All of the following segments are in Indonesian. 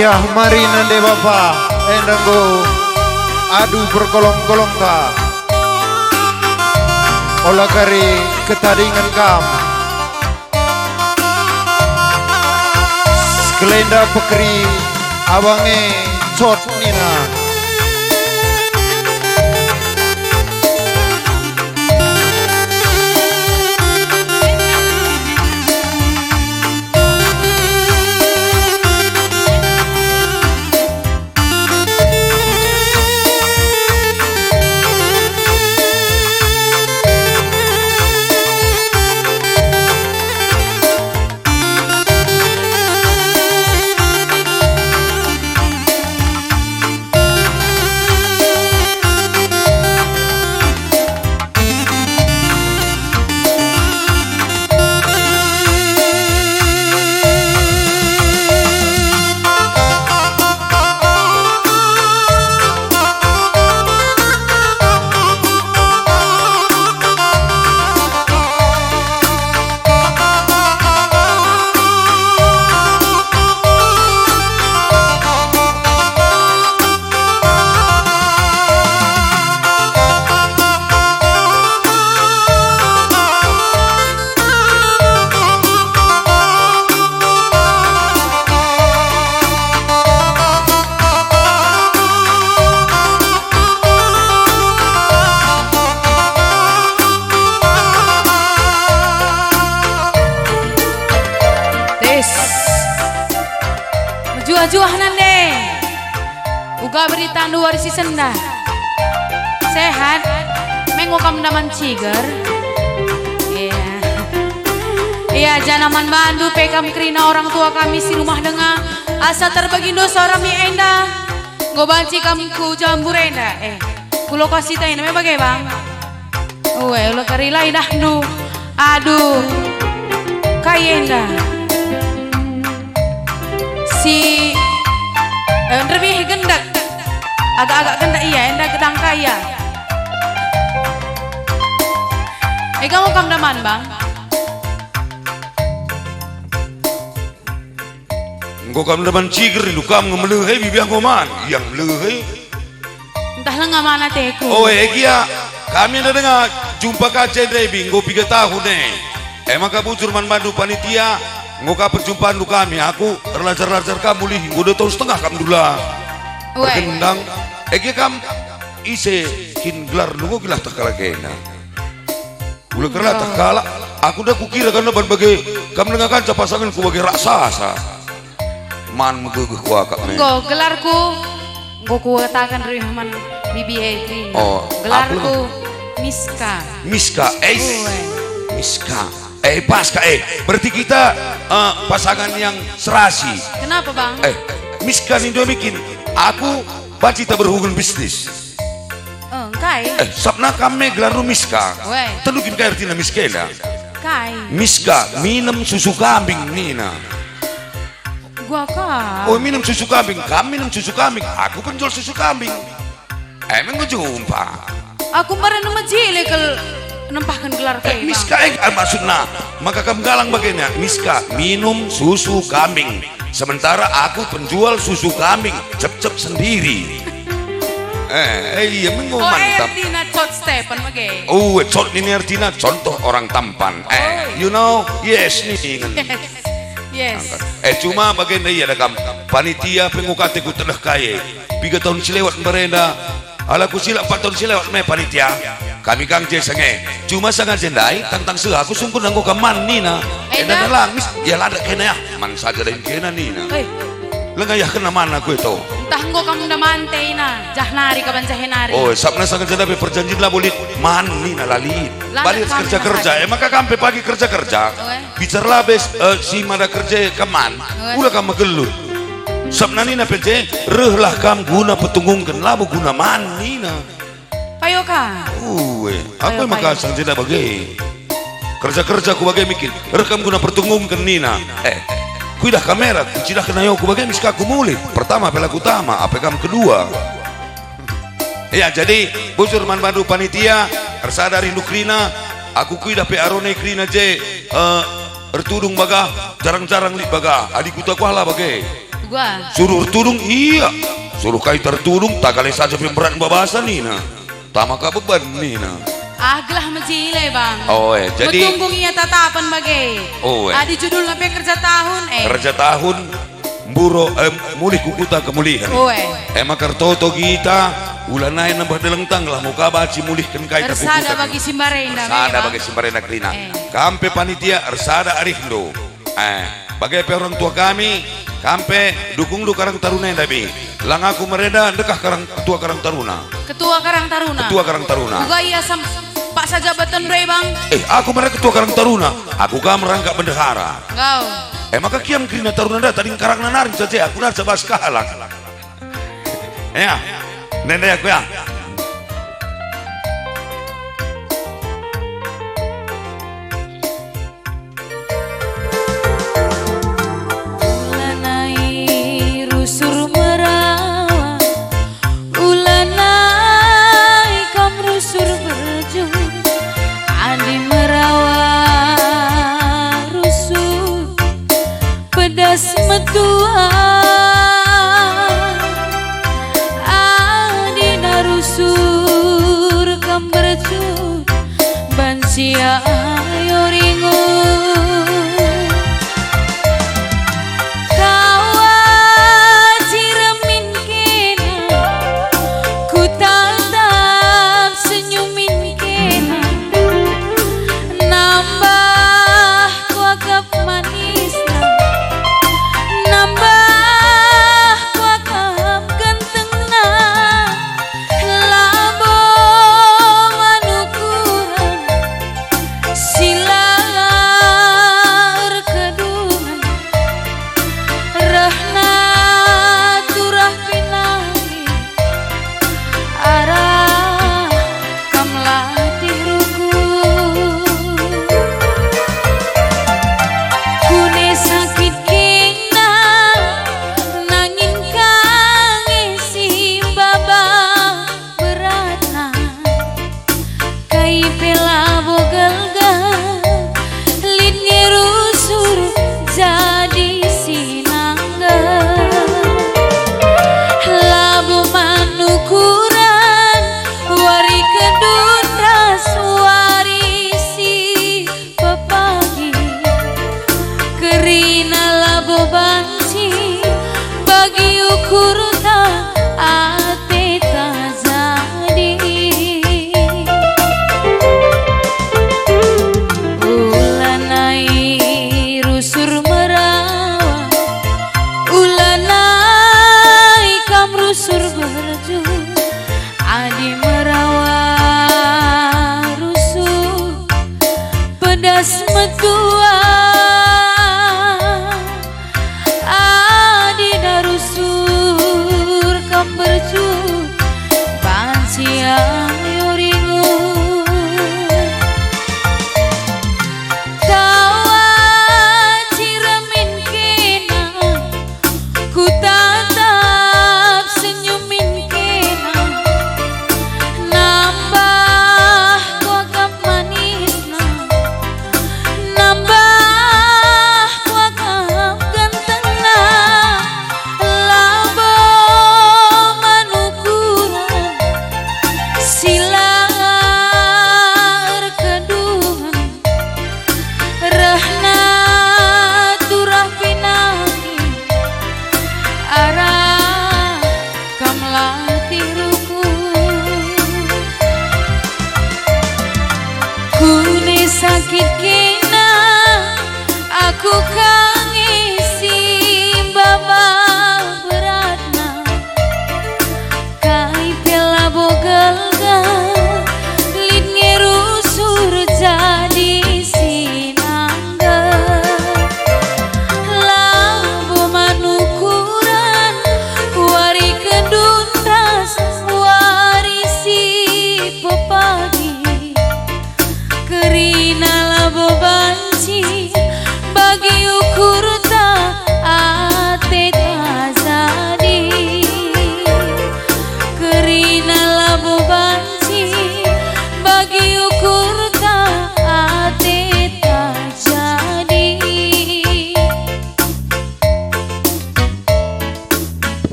Ya mari nande bapa endanggo adu berkolong-kolong ka olah kari ketadingan kam kelenda pekeri abange cot nina Juah-juah nande uga berita luar si senda sehat mengokam daman ciger iya janaman bandu pekam kerina orang tua kami si rumah dengar asa terbagindo seorang mi enda ngobanci kamu ku jambur enda ku lokasi tayo namanya bagai bang lo karilai dah nu aduh kaya enda si lebih gendak agak-agak gendak iya endak gedang kaya kamu kam daman bang engkau kam daman ciger lu kam ngemelehai bibiah ngoman yang melehai entah lenga mana teku kia kami ada dengar jumpa kaca driving go 3 tahun emang kamu Jerman Bandu panitia ngoka perjumpaan lu kami aku terlajar-lajar kamu lih udah tahun setengah kamu dulu berkendang kam ise kin gelar lu gilah tak kalah kena ulah kerana tak kalah aku dah kukira karena berbagai kamu dengarkan pasangan ku bagai raksasa man megegeh ku akak go gelarku go ku katakan man bibi Edi gelarku Miska Miska Paska berarti kita pasangan yang serasi. Kenapa bang? Miska ini bikin aku baci tak berhubungan bisnis. Kai. Sabna kami gelaru Miska. Telukin kaya artinya Miskela. Kai. Miska minum susu kambing Nina. Gua kan. Minum susu kambing. Kami minum susu kambing. Aku penjual susu kambing. Emang gue jumpa. Aku kemarin nama jile nempahkan gelar kayak Miska maksudnya maka kamu galang bagiannya Miska minum susu kambing sementara aku penjual susu kambing cep-cep sendiri iya mengu mantap artinya cot Stephen bagai cot ini artinya contoh orang tampan you know yes nih yes cuma bagian iya ada kamu panitia pengukate ku telah kaya 3 tahun silewat berenda ala ku sila 4 tahun silewat me panitia kami kang jesenge cuma sangat jendai tentang seh aku sungguh nanggo keman nina enak langis ya lada kena ya man saja dan kena nina lengah ya kena mana aku itu entah nggo kamu na mantay na jahnari ka ban jahnari sabna sangat jendai perjanjian lah bolit man nina lalit balik kerja maka kampe pagi kerja bicara lah bes si mana kerja keman ulah kamu gelut sabna nina pece rehlah kam guna petungungkan labu guna man nina payo ka aku emang kasang tidak bagai kerja aku bagai mikir rekam guna pertungungkan nina kuidah kamera kucidah kenayo aku bagai miska aku mulai pertama pelaku utama apa kamu kedua ya jadi bosur man bandu panitia tersadari nukrina aku kuidah pe arone krina je ertudung baga jarang-jarang li baga adikku tak kuala bagai Gua. Suruh tudung iya. Suruh kai tertudung tak kali saja pemberat babasa nih nah. Tama ka beban nih nah. Gelah menjile bang. Oh jadi betunggung iya tatapan bagai. Adi judul ngapain kerja tahun kerja tahun buro mulih kukuta kemulihan. Emang kartoto kita ulah naik nambah deleng tanglah muka baci mulihkan kai ta kukuta. Ersada bagi Simbarenda. Ersada bagi Simbarenda Krina. Kampe panitia ersada arindo. Bagai orang tua kami kampe dukung du Karang Taruna Dabi. Lang aku mereda dekah ketua Karang Taruna. Ketua Karang Taruna. Ketua Karang Taruna. Juga iya Pak saja batan rey bang. Aku mereka ketua Karang Taruna. Aku kan merangkap bendahara. Kau. Maka kiam Krina Taruna dah tadi Karang Nanarin saja. Aku nak sebas kalah. Ya, nenek aku ya. Pedas metua Adi narus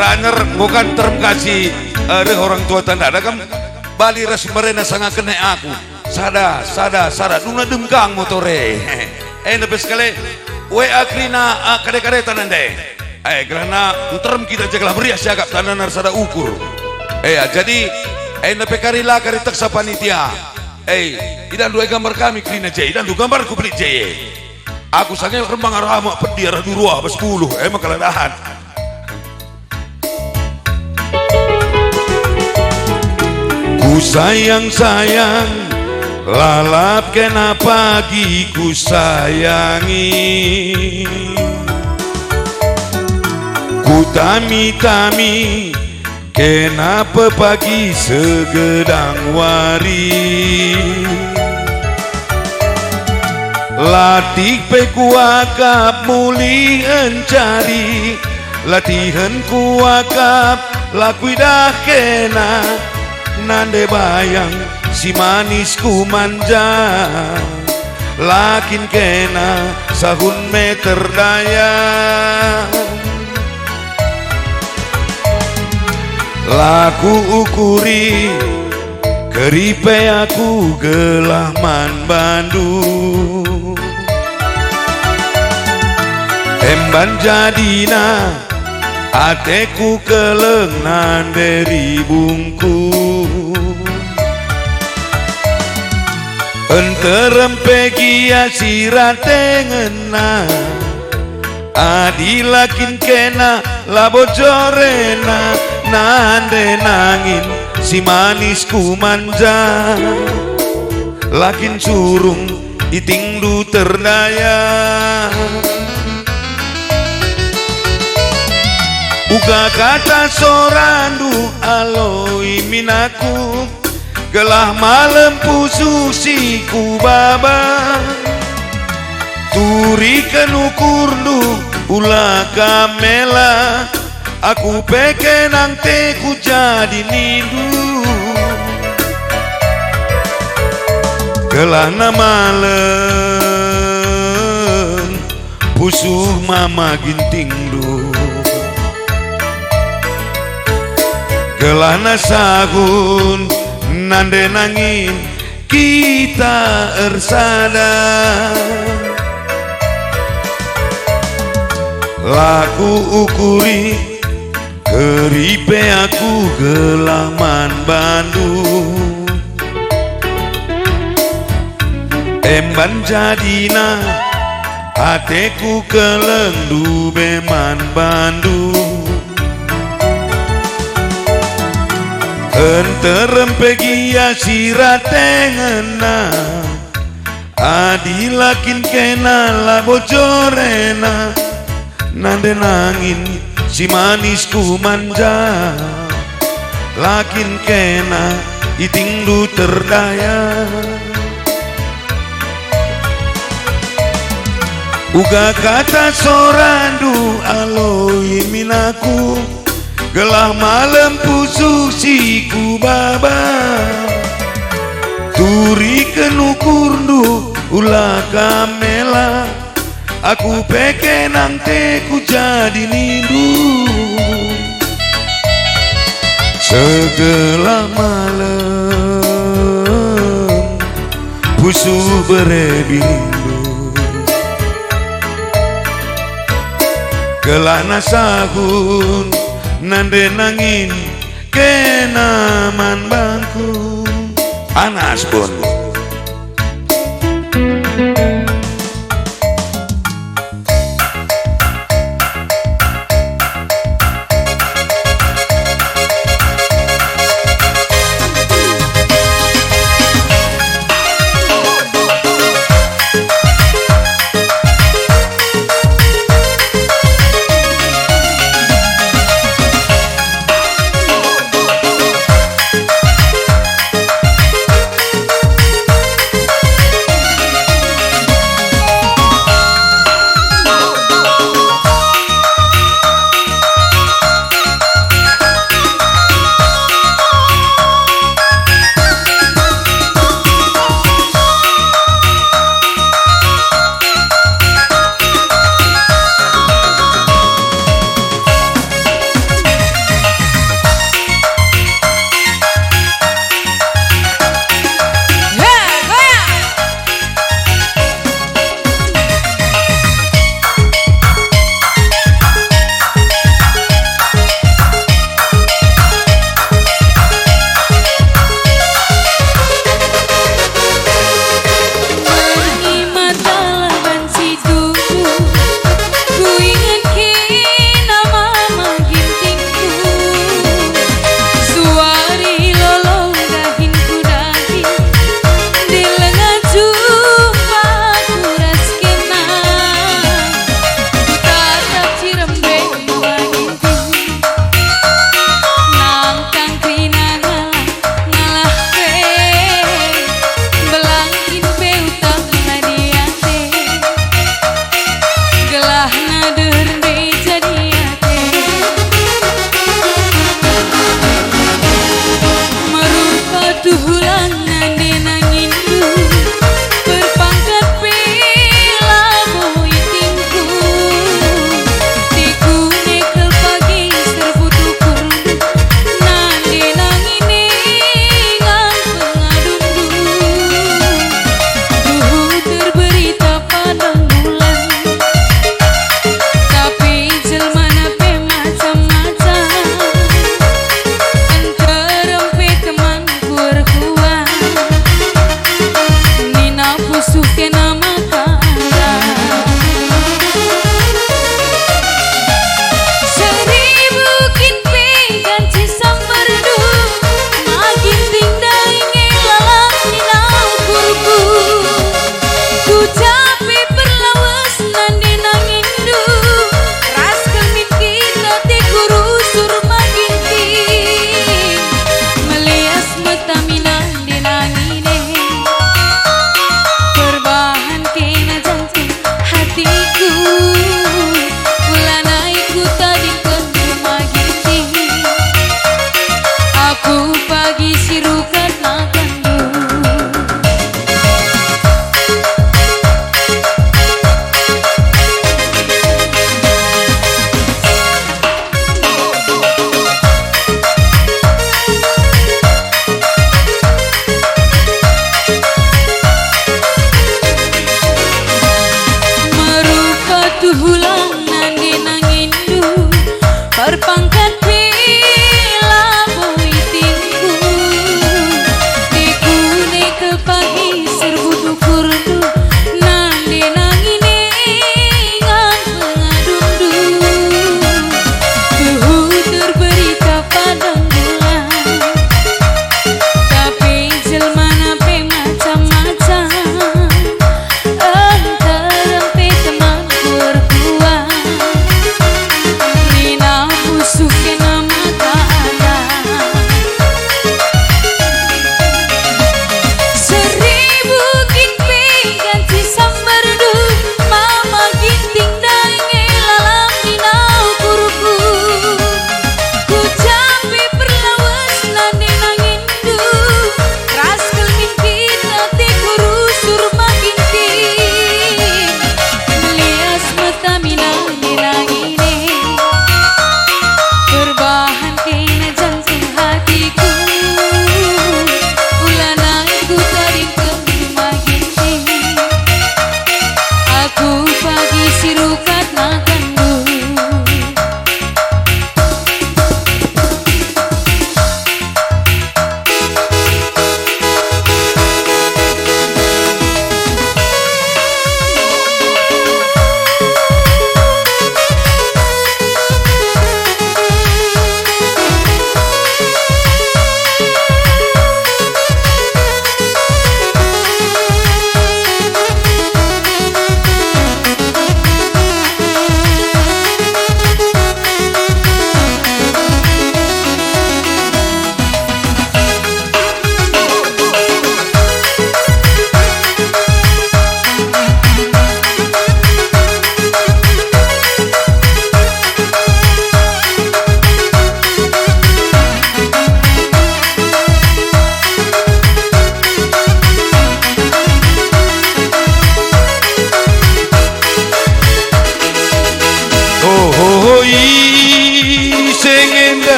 Raner bukan terkasih ada orang tua tanda ada kan bali ras merena sangat kena aku sada duna demkang motore nepes kali WA krina kade-kade tanande karena terem kita jagalah berias jagap tananar sada ukur jadi nepe karila kari teksa panitia idan dua gambar kami krina jay idan dua gambar ku beli jay aku sangat rembang arama pedi arah durua bas 10 makaladahan ku sayang lalap kena pagi ku sayangi ku tami kenapa pagi segedang wari latih pe kuakap muli encari latihan kuakap lakui dah kena nande bayang si manis ku manja lakin kena sahun meter daya laku ukuri keripe aku gelah man Bandung emban jadina ateku kelengan dari bungku enterem pegia sirate ngena adilakin kena labojorena nande nangin si manis ku manja lakin surung itingdu terdaya uga kata sorandu aloi minaku gelah malam pususi ku baba turi kenukurdu ulah kamela aku peke nante ku jadi nindu gelana malam pusuh mama gintingdu gelana sahun nande nangin kita ersada laku ukuri keripe aku gelaman Bandung emban jadina hateku kelendu beman Bandung enterem pegia sirate ngena adilakin kena labojorena nande nangin si manis ku manja lakin kena itingdu terdaya uga kata sorandu aloi minaku gelah malam pususi ku baba turi kenukurdu ulah kamela aku peke nante ku jadi nindu segala malam pusu berebindu gelana sahun nande nangin kenaman bangku panas pun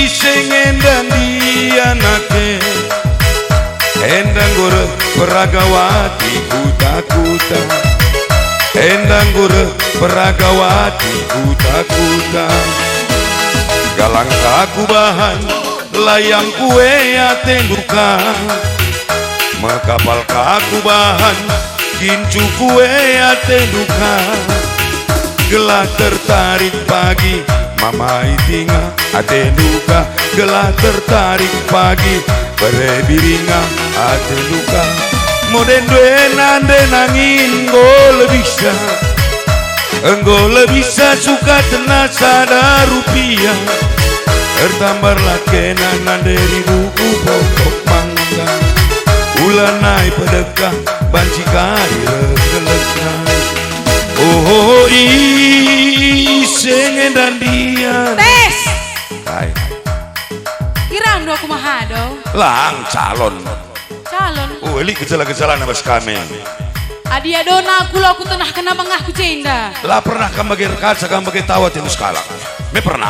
sing endang dianake endang gore peragawati kuta-kuta endang gore peragawati kuta-kuta galang kaku bahan layang kue atenduka makapal kaku bahan kincu kue atenduka gelah tertarik pagi mama itinga atenduka gelah tertarik pagi berebiringa atenduka moden nande nangin enggol bisa suka tenasa ada rupiah tertambarlah kenanan dari buku pokok mangga ulan naik pedekah banci kari regelesna oh iseng dan dia Tes. kai Kirang do aku mahado. lang calon Calon. eli gejala-gejala nabas kami Adi adona aku lo aku tenah kena mengah ku cenda. lah pernah kamu bagi kaca kamu bagi tawa tinus kalak me pernah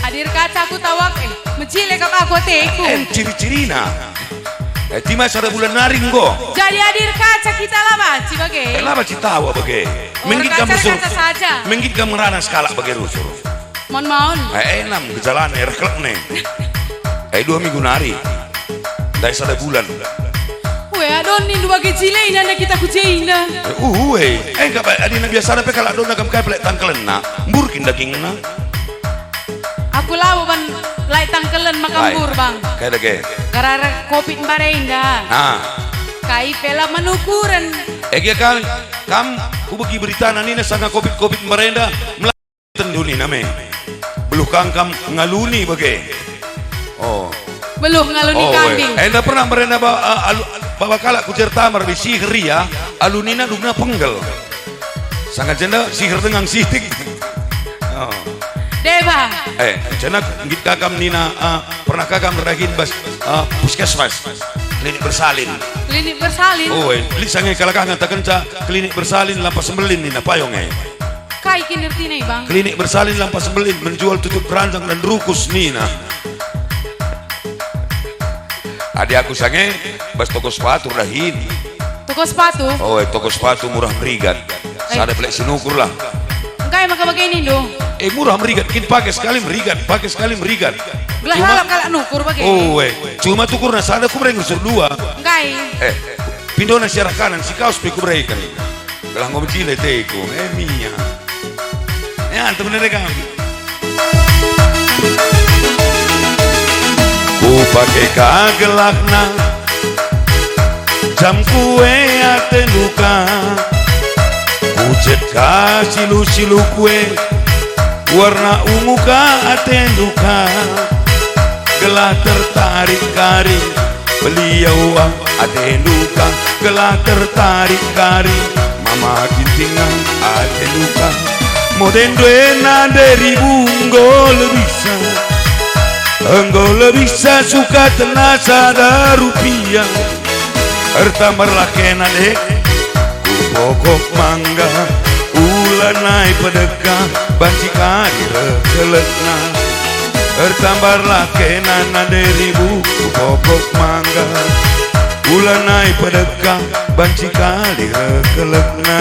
Adir kaca aku tawak mecile kap aku teku. ciri-cirina di masa ada bulan naring go Jadi adir kaca kita lah baci bagai. kenapa citawa bagi menggit kamu kaca suruh kaca saja. menggit kamu rana skalak bagi rusur Mon. enam gejalan reklek nih 2 minggu nari dari sada bulan Weh adon ni dua gecile ini anda kita ku cenda. enggak baik adina biasa ada kalau adona kamu kayak pelek tangkelen na mburkin dagingna Aku lawo ban lai tangkelen makambur bang. kayak dage Gara-gara kopi barenda. Kai pela manukuran. Ege kan ku bagi berita nani sanga covid merenda melatan duni name beluh kangkam ngaluni bage Beluh ngaluni kambing. Enda pernah merenda bawa kalak kujer tamar di sihri ya alunina dugna penggel sangat jenda sihir dengan sitik Deba. Jena ngit kakam nina pernah kakam terakhir bas puskesmas klinik bersalin Klinik bersalin. li sange kalakah ngatakan klinik bersalin lampas sembelin nina payong Kai kinerti nih bang. klinik bersalin lampas sembelin menjual tutup keranjang dan rukus nina adik aku sange bas toko sepatu dahin Toko sepatu. toko sepatu murah merigat sada pelek sinukur lah Kai maka begini do. murah merigat kin pakai sekali merigat Belah halap kalak nukur begini. cuma tukur na sada ku mereng usur dua Kai. pindona siarah kanan si kaos pe ku berikan belah ngom cile teko mia ya temen mereka ku pakai kagelakna jam kue atenuka kucet ka silu kue warna ungu ka atenuka gelah tertarik kari beliau atenuka gelah tertarik kari mama kintingan atenuka moden duena dari enggol bisa suka tenasa ada rupiah ertamarlah kena dek ku pokok mangga ulan naik pedekah banci kari rekelekna ertambarlah kena dari ku pokok mangga ulan naik pedekah banci kari rekelekna